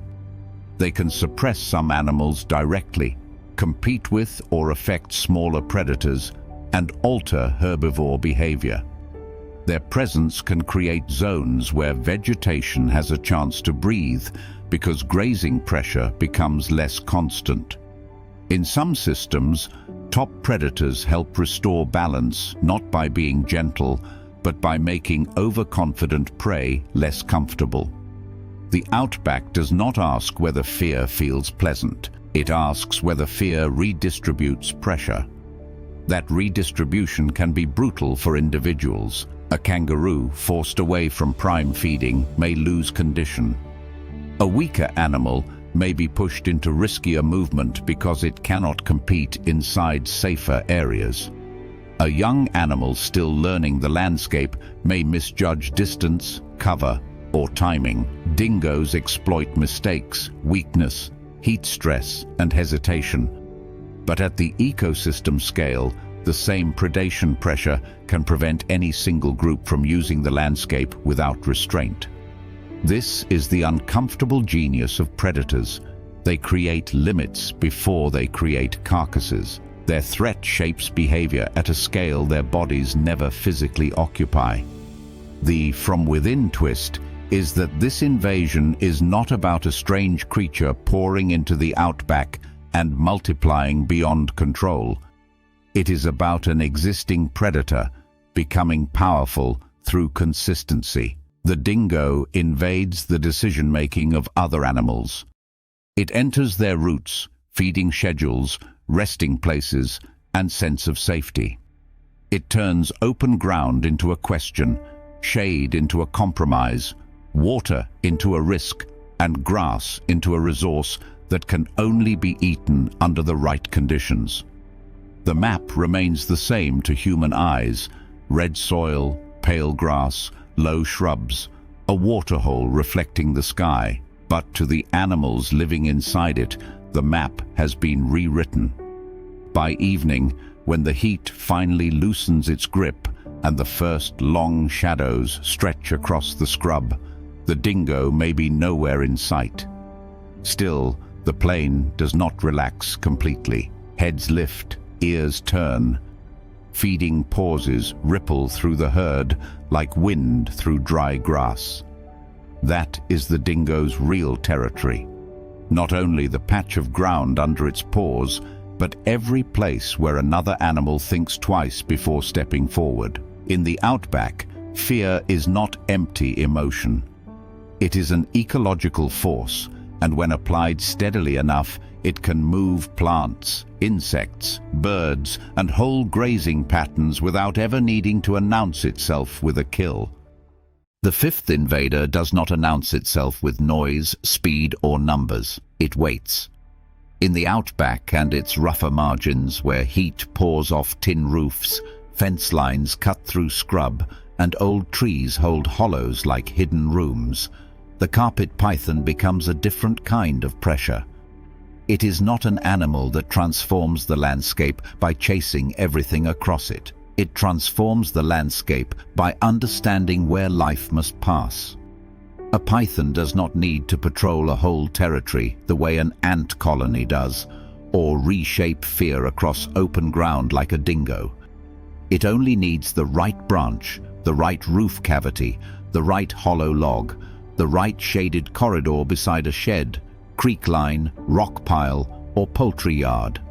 They can suppress some animals directly, compete with or affect smaller predators, and alter herbivore behavior. Their presence can create zones where vegetation has a chance to breathe because grazing pressure becomes less constant. In some systems, top predators help restore balance not by being gentle, but by making overconfident prey less comfortable. The outback does not ask whether fear feels pleasant. It asks whether fear redistributes pressure. That redistribution can be brutal for individuals. A kangaroo forced away from prime feeding may lose condition. A weaker animal may be pushed into riskier movement because it cannot compete inside safer areas. A young animal still learning the landscape may misjudge distance, cover, or timing. Dingoes exploit mistakes, weakness, heat stress, and hesitation. But at the ecosystem scale, the same predation pressure can prevent any single group from using the landscape without restraint. This is the uncomfortable genius of predators. They create limits before they create carcasses. Their threat shapes behavior at a scale their bodies never physically occupy. The from within twist is that this invasion is not about a strange creature pouring into the outback and multiplying beyond control. It is about an existing predator becoming powerful through consistency. The dingo invades the decision-making of other animals. It enters their routes, feeding schedules, resting places, and sense of safety. It turns open ground into a question, shade into a compromise, water into a risk, and grass into a resource that can only be eaten under the right conditions. The map remains the same to human eyes: red soil, pale grass, low shrubs, a waterhole reflecting the sky. But to the animals living inside it, the map has been rewritten. By evening, when the heat finally loosens its grip, and the first long shadows stretch across the scrub. The dingo may be nowhere in sight. Still, the plane does not relax completely. Heads lift, ears turn. Feeding pauses ripple through the herd like wind through dry grass. That is the dingo's real territory. Not only the patch of ground under its paws, but every place where another animal thinks twice before stepping forward. In the outback, fear is not empty emotion. It is an ecological force, and when applied steadily enough, it can move plants, insects, birds, and whole grazing patterns without ever needing to announce itself with a kill. The fifth invader does not announce itself with noise, speed, or numbers. It waits. In the outback and its rougher margins, where heat pours off tin roofs, fence lines cut through scrub, and old trees hold hollows like hidden rooms, the carpet python becomes a different kind of pressure. It is not an animal that transforms the landscape by chasing everything across it. It transforms the landscape by understanding where life must pass. A python does not need to patrol a whole territory the way an ant colony does, or reshape fear across open ground like a dingo. It only needs the right branch, the right roof cavity, the right hollow log, the right shaded corridor beside a shed, creek line, rock pile, or poultry yard.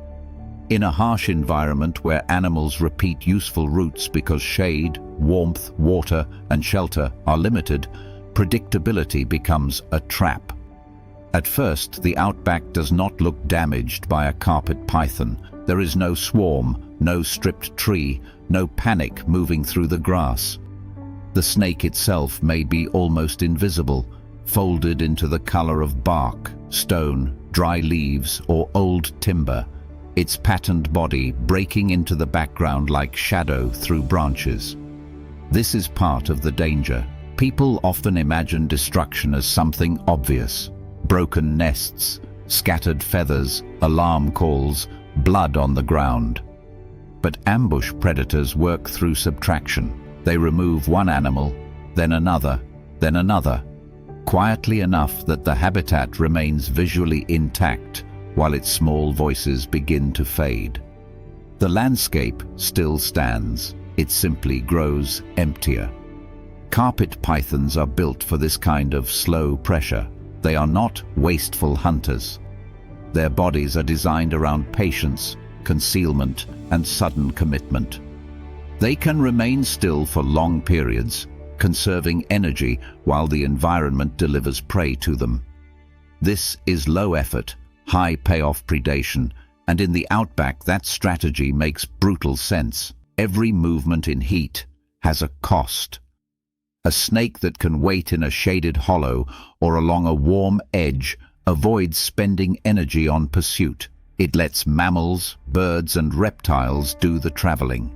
In a harsh environment where animals repeat useful routes because shade, warmth, water, and shelter are limited, predictability becomes a trap. At first, the outback does not look damaged by a carpet python. There is no swarm, no stripped tree, no panic moving through the grass. The snake itself may be almost invisible, folded into the color of bark, stone, dry leaves, or old timber, its patterned body breaking into the background like shadow through branches. This is part of the danger. People often imagine destruction as something obvious: broken nests, scattered feathers, alarm calls, blood on the ground. But ambush predators work through subtraction. They remove one animal, then another, quietly enough that the habitat remains visually intact while its small voices begin to fade. The landscape still stands. It simply grows emptier. Carpet pythons are built for this kind of slow pressure. They are not wasteful hunters. Their bodies are designed around patience, concealment, and sudden commitment. They can remain still for long periods, conserving energy while the environment delivers prey to them. This is low-effort, high-payoff predation, and in the outback that strategy makes brutal sense. Every movement in heat has a cost. A snake that can wait in a shaded hollow or along a warm edge avoids spending energy on pursuit. It lets mammals, birds, and reptiles do the traveling.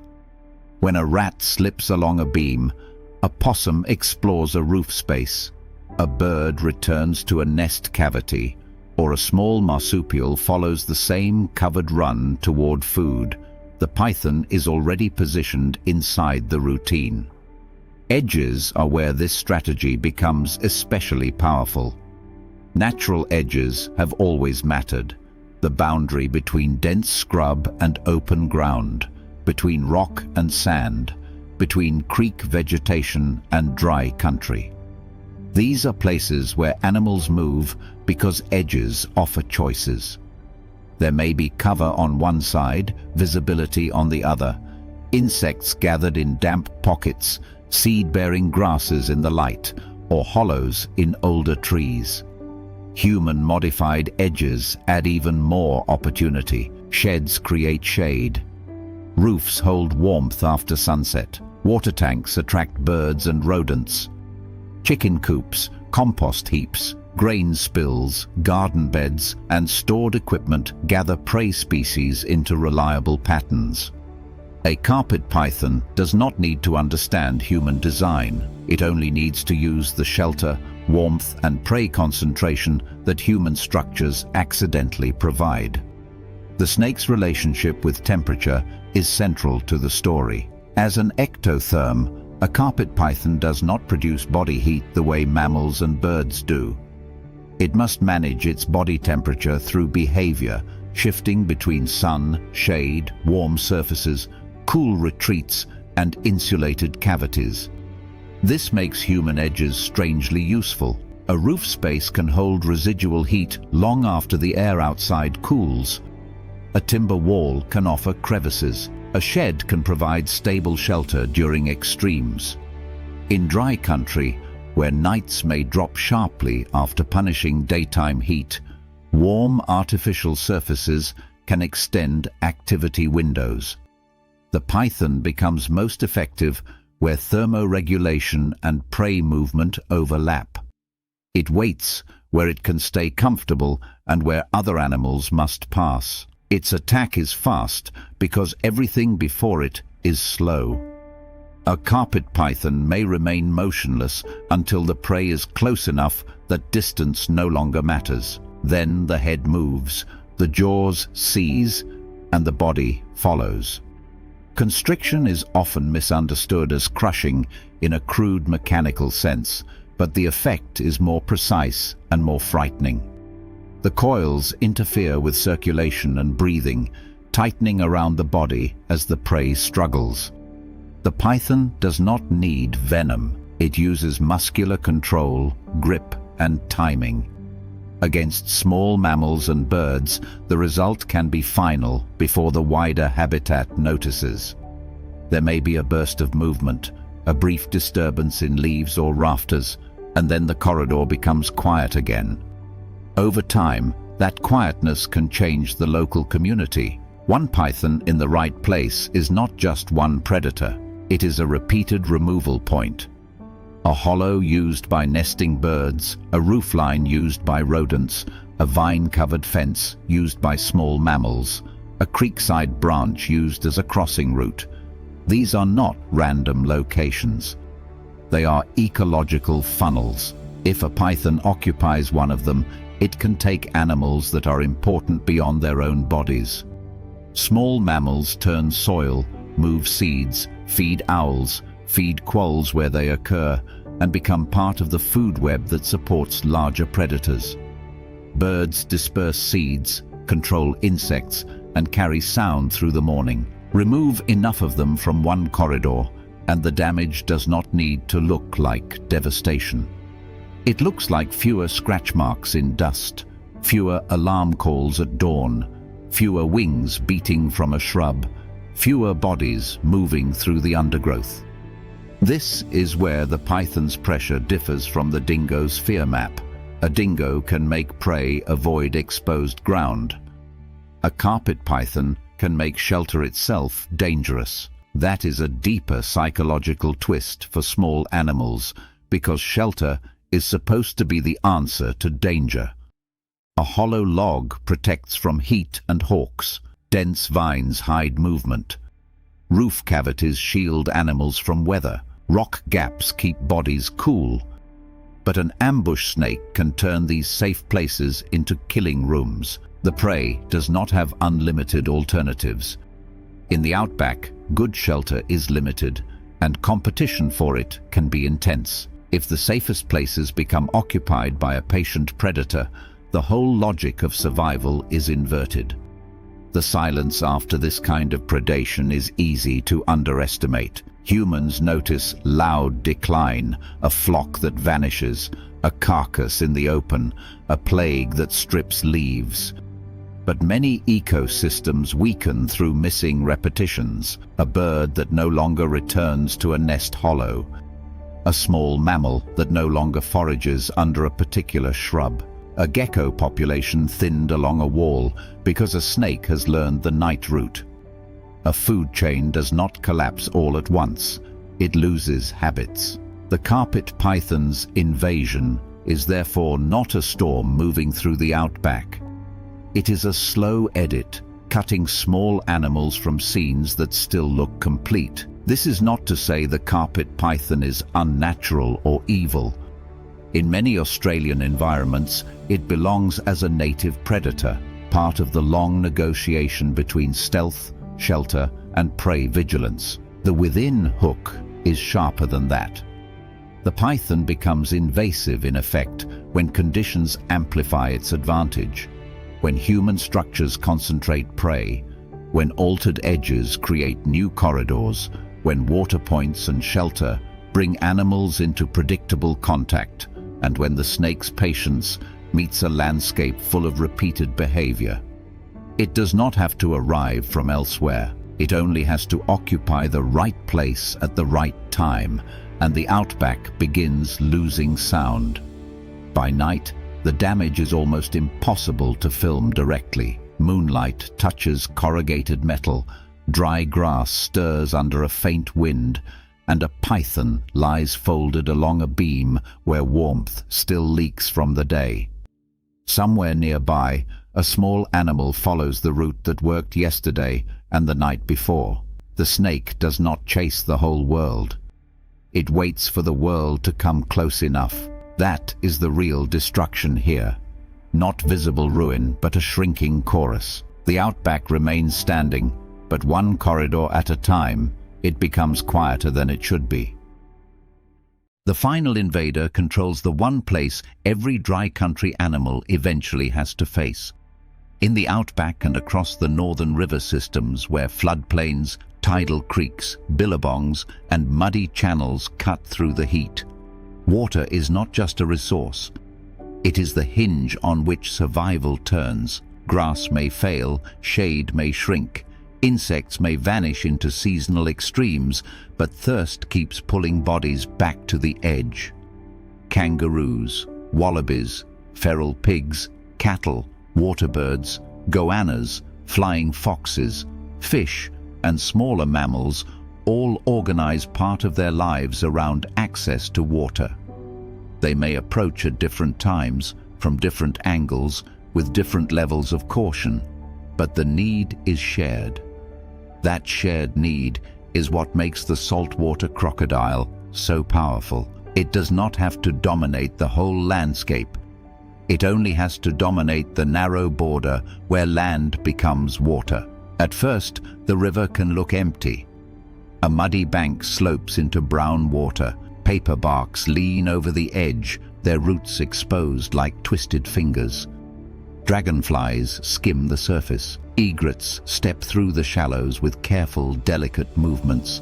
When a rat slips along a beam, a possum explores a roof space, a bird returns to a nest cavity, or a small marsupial follows the same covered run toward food. The python is already positioned inside the routine. Edges are where this strategy becomes especially powerful. Natural edges have always mattered: the boundary between dense scrub and open ground, between rock and sand, between creek vegetation and dry country. These are places where animals move because edges offer choices. There may be cover on one side, visibility on the other, insects gathered in damp pockets, seed-bearing grasses in the light, or hollows in older trees. Human-modified edges add even more opportunity. Sheds create shade. Roofs hold warmth after sunset. Water tanks attract birds and rodents. Chicken coops, compost heaps, grain spills, garden beds, and stored equipment gather prey species into reliable patterns. A carpet python does not need to understand human design. It only needs to use the shelter, warmth, and prey concentration that human structures accidentally provide. The snake's relationship with temperature is central to the story. As an ectotherm, a carpet python does not produce body heat the way mammals and birds do. It must manage its body temperature through behavior, shifting between sun, shade, warm surfaces, cool retreats, and insulated cavities. This makes human edges strangely useful. A roof space can hold residual heat long after the air outside cools. A timber wall can offer crevices. A shed can provide stable shelter during extremes. In dry country, where nights may drop sharply after punishing daytime heat, warm artificial surfaces can extend activity windows. The python becomes most effective where thermoregulation and prey movement overlap. It waits where it can stay comfortable and where other animals must pass. Its attack is fast because everything before it is slow. A carpet python may remain motionless until the prey is close enough that distance no longer matters. Then the head moves, the jaws seize, and the body follows. Constriction is often misunderstood as crushing in a crude mechanical sense, but the effect is more precise and more frightening. The coils interfere with circulation and breathing, tightening around the body as the prey struggles. The python does not need venom. It uses muscular control, grip, and timing. Against small mammals and birds, the result can be final before the wider habitat notices. There may be a burst of movement, a brief disturbance in leaves or rafters, and then the corridor becomes quiet again. Over time, that quietness can change the local community. One python in the right place is not just one predator. It is a repeated removal point. A hollow used by nesting birds, a roofline used by rodents, a vine-covered fence used by small mammals, a creekside branch used as a crossing route. These are not random locations. They are ecological funnels. If a python occupies one of them, it can take animals that are important beyond their own bodies. Small mammals turn soil, move seeds, feed owls, feed quolls where they occur, and become part of the food web that supports larger predators. Birds disperse seeds, control insects, and carry sound through the morning. Remove enough of them from one corridor, and the damage does not need to look like devastation. It looks like fewer scratch marks in dust, fewer alarm calls at dawn, fewer wings beating from a shrub, fewer bodies moving through the undergrowth. This is where the python's pressure differs from the dingo's fear map. A dingo can make prey avoid exposed ground. A carpet python can make shelter itself dangerous. That is a deeper psychological twist for small animals, because shelter is supposed to be the answer to danger. A hollow log protects from heat and hawks. Dense vines hide movement. Roof cavities shield animals from weather. Rock gaps keep bodies cool. But an ambush snake can turn these safe places into killing rooms. The prey does not have unlimited alternatives. In the outback, good shelter is limited, and competition for it can be intense. If the safest places become occupied by a patient predator, the whole logic of survival is inverted. The silence after this kind of predation is easy to underestimate. Humans notice loud decline, a flock that vanishes, a carcass in the open, a plague that strips leaves. But many ecosystems weaken through missing repetitions, a bird that no longer returns to a nest hollow, a small mammal that no longer forages under a particular shrub, a gecko population thinned along a wall because a snake has learned the night route. A food chain does not collapse all at once. It loses habits. The carpet python's invasion is therefore not a storm moving through the outback. It is a slow edit, cutting small animals from scenes that still look complete. This is not to say the carpet python is unnatural or evil. In many Australian environments, it belongs as a native predator, part of the long negotiation between stealth, shelter, and prey vigilance. The within hook is sharper than that. The python becomes invasive in effect when conditions amplify its advantage, when human structures concentrate prey, when altered edges create new corridors, when water points and shelter bring animals into predictable contact, and when the snake's patience meets a landscape full of repeated behavior. It does not have to arrive from elsewhere. It only has to occupy the right place at the right time, and the outback begins losing sound. By night, the damage is almost impossible to film directly. Moonlight touches corrugated metal, dry grass stirs under a faint wind, and a python lies folded along a beam where warmth still leaks from the day. Somewhere nearby, a small animal follows the route that worked yesterday and the night before. The snake does not chase the whole world. It waits for the world to come close enough. That is the real destruction here. Not visible ruin, but a shrinking chorus. The outback remains standing, but one corridor at a time, it becomes quieter than it should be. The final invader controls the one place every dry country animal eventually has to face. In the outback and across the northern river systems where floodplains, tidal creeks, billabongs, and muddy channels cut through the heat, water is not just a resource. It is the hinge on which survival turns. Grass may fail, shade may shrink, insects may vanish into seasonal extremes, but thirst keeps pulling bodies back to the edge. Kangaroos, wallabies, feral pigs, cattle, waterbirds, goannas, flying foxes, fish, and smaller mammals all organize part of their lives around access to water. They may approach at different times, from different angles, with different levels of caution, but the need is shared. That shared need is what makes the saltwater crocodile so powerful. It does not have to dominate the whole landscape. It only has to dominate the narrow border where land becomes water. At first, the river can look empty. A muddy bank slopes into brown water. Paper barks lean over the edge, their roots exposed like twisted fingers. Dragonflies skim the surface. Egrets step through the shallows with careful, delicate movements.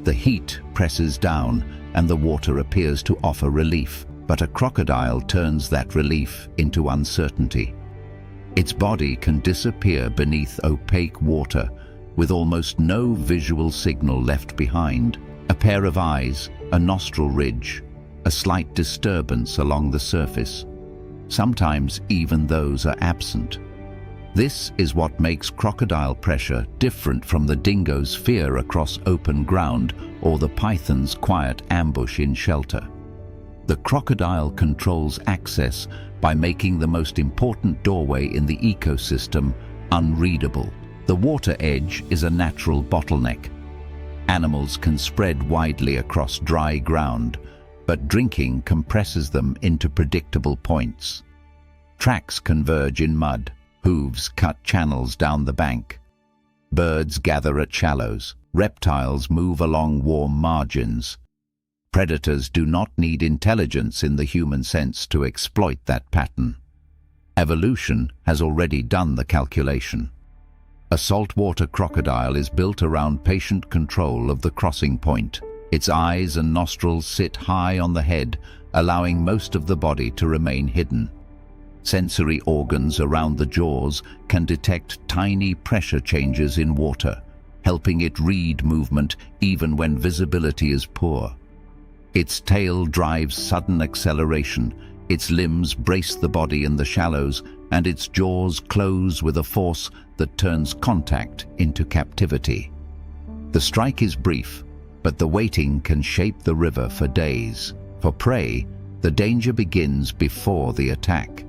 The heat presses down, and the water appears to offer relief, but a crocodile turns that relief into uncertainty. Its body can disappear beneath opaque water, with almost no visual signal left behind. A pair of eyes, a nostril ridge, a slight disturbance along the surface. Sometimes even those are absent. This is what makes crocodile pressure different from the dingo's fear across open ground or the python's quiet ambush in shelter. The crocodile controls access by making the most important doorway in the ecosystem unreadable. The water edge is a natural bottleneck. Animals can spread widely across dry ground, but drinking compresses them into predictable points. Tracks converge in mud. Hooves cut channels down the bank. Birds gather at shallows. Reptiles move along warm margins. Predators do not need intelligence in the human sense to exploit that pattern. Evolution has already done the calculation. A saltwater crocodile is built around patient control of the crossing point. Its eyes and nostrils sit high on the head, allowing most of the body to remain hidden. Sensory organs around the jaws can detect tiny pressure changes in water, helping it read movement even when visibility is poor. Its tail drives sudden acceleration, its limbs brace the body in the shallows, and its jaws close with a force that turns contact into captivity. The strike is brief, but the waiting can shape the river for days. For prey, the danger begins before the attack.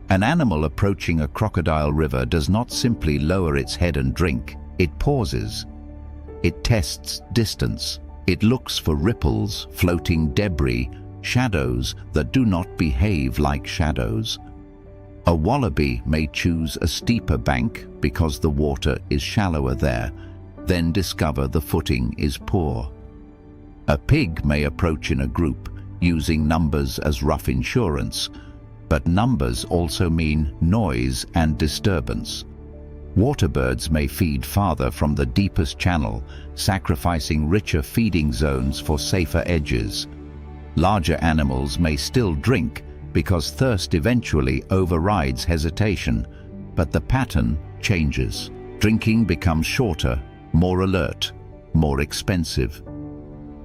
An animal approaching a crocodile river does not simply lower its head and drink. It pauses. It tests distance. It looks for ripples, floating debris, shadows that do not behave like shadows. A wallaby may choose a steeper bank because the water is shallower there, then discover the footing is poor. A pig may approach in a group, using numbers as rough insurance, but numbers also mean noise and disturbance. Waterbirds may feed farther from the deepest channel, sacrificing richer feeding zones for safer edges. Larger animals may still drink because thirst eventually overrides hesitation, but the pattern changes. Drinking becomes shorter, more alert, more expensive.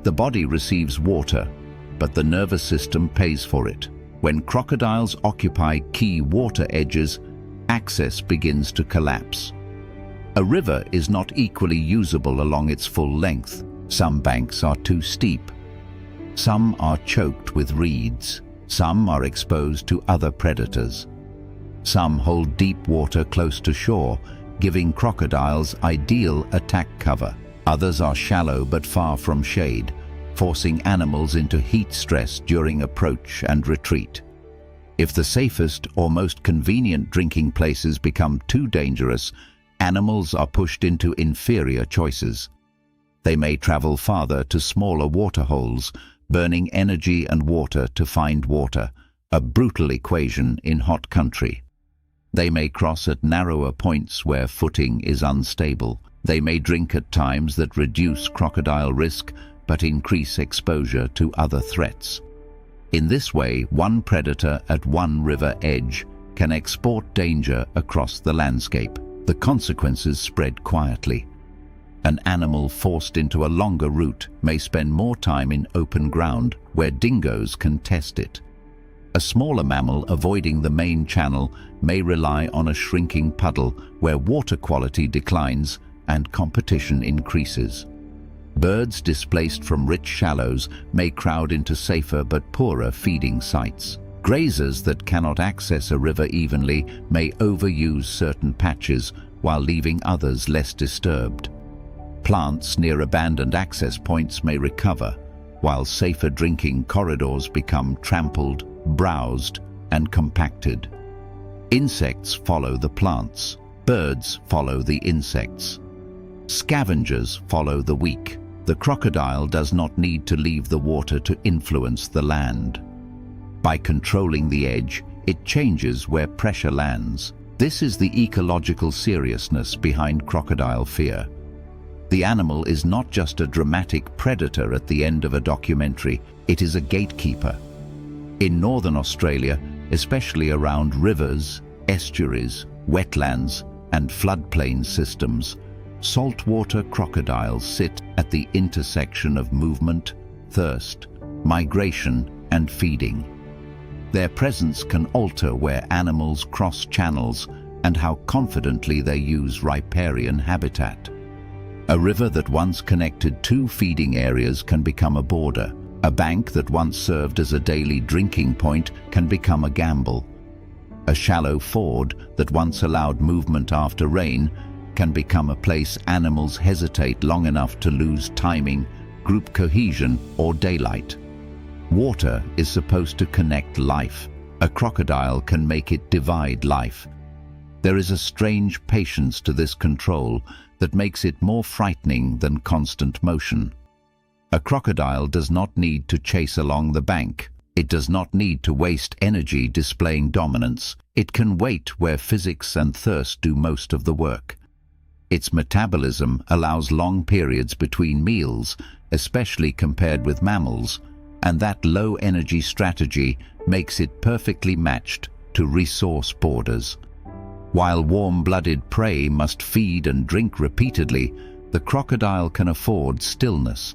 The body receives water, but the nervous system pays for it. When crocodiles occupy key water edges, access begins to collapse. A river is not equally usable along its full length. Some banks are too steep. Some are choked with reeds. Some are exposed to other predators. Some hold deep water close to shore, giving crocodiles ideal attack cover. Others are shallow but far from shade, forcing animals into heat stress during approach and retreat. If the safest or most convenient drinking places become too dangerous, animals are pushed into inferior choices. They may travel farther to smaller waterholes, burning energy and water to find water, a brutal equation in hot country. They may cross at narrower points where footing is unstable. They may drink at times that reduce crocodile risk but increase exposure to other threats. In this way, one predator at one river edge can export danger across the landscape. The consequences spread quietly. An animal forced into a longer route may spend more time in open ground where dingoes can test it. A smaller mammal avoiding the main channel may rely on a shrinking puddle where water quality declines and competition increases. Birds displaced from rich shallows may crowd into safer but poorer feeding sites. Grazers that cannot access a river evenly may overuse certain patches while leaving others less disturbed. Plants near abandoned access points may recover, while safer drinking corridors become trampled, browsed, and compacted. Insects follow the plants. Birds follow the insects. Scavengers follow the weak. The crocodile does not need to leave the water to influence the land. By controlling the edge, it changes where pressure lands. This is the ecological seriousness behind crocodile fear. The animal is not just a dramatic predator at the end of a documentary, it is a gatekeeper. In northern Australia, especially around rivers, estuaries, wetlands, and floodplain systems, saltwater crocodiles sit at the intersection of movement, thirst, migration, and feeding. Their presence can alter where animals cross channels and how confidently they use riparian habitat. A river that once connected two feeding areas can become a border. A bank that once served as a daily drinking point can become a gamble. A shallow ford that once allowed movement after rain can become a place animals hesitate long enough to lose timing, group cohesion, or daylight. Water is supposed to connect life. A crocodile can make it divide life. There is a strange patience to this control that makes it more frightening than constant motion. A crocodile does not need to chase along the bank. It does not need to waste energy displaying dominance. It can wait where physics and thirst do most of the work. Its metabolism allows long periods between meals, especially compared with mammals, and that low-energy strategy makes it perfectly matched to resource borders. While warm-blooded prey must feed and drink repeatedly, the crocodile can afford stillness.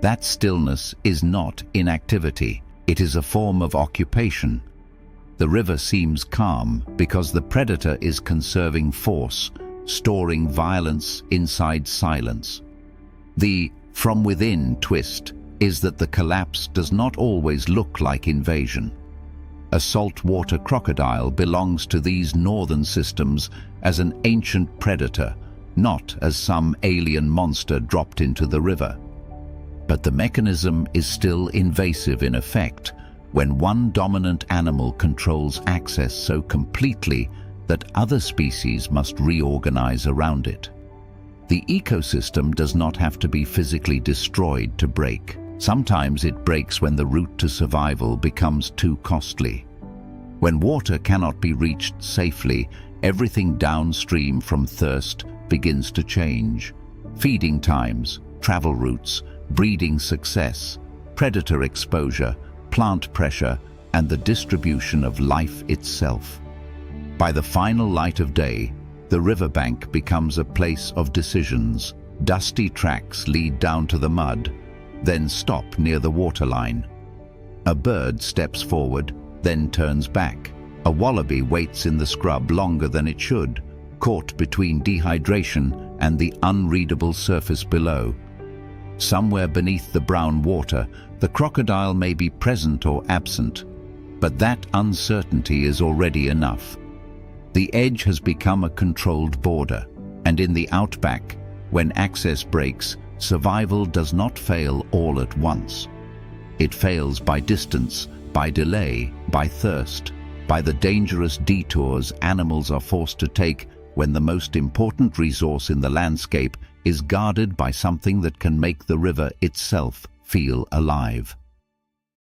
That stillness is not inactivity. It is a form of occupation. The river seems calm because the predator is conserving force, storing violence inside silence. The from within twist is that the collapse does not always look like invasion. A saltwater crocodile belongs to these northern systems as an ancient predator, not as some alien monster dropped into the river. But the mechanism is still invasive in effect when one dominant animal controls access so completely that other species must reorganize around it. The ecosystem does not have to be physically destroyed to break. Sometimes it breaks when the route to survival becomes too costly. When water cannot be reached safely, everything downstream from thirst begins to change. Feeding times, travel routes, breeding success, predator exposure, plant pressure, and the distribution of life itself. By the final light of day, the riverbank becomes a place of decisions. Dusty tracks lead down to the mud, then stop near the waterline. A bird steps forward, then turns back. A wallaby waits in the scrub longer than it should, caught between dehydration and the unreadable surface below. Somewhere beneath the brown water, the crocodile may be present or absent, but that uncertainty is already enough. The edge has become a controlled border, and in the outback, when access breaks, survival does not fail all at once. It fails by distance, by delay, by thirst, by the dangerous detours animals are forced to take when the most important resource in the landscape is guarded by something that can make the river itself feel alive.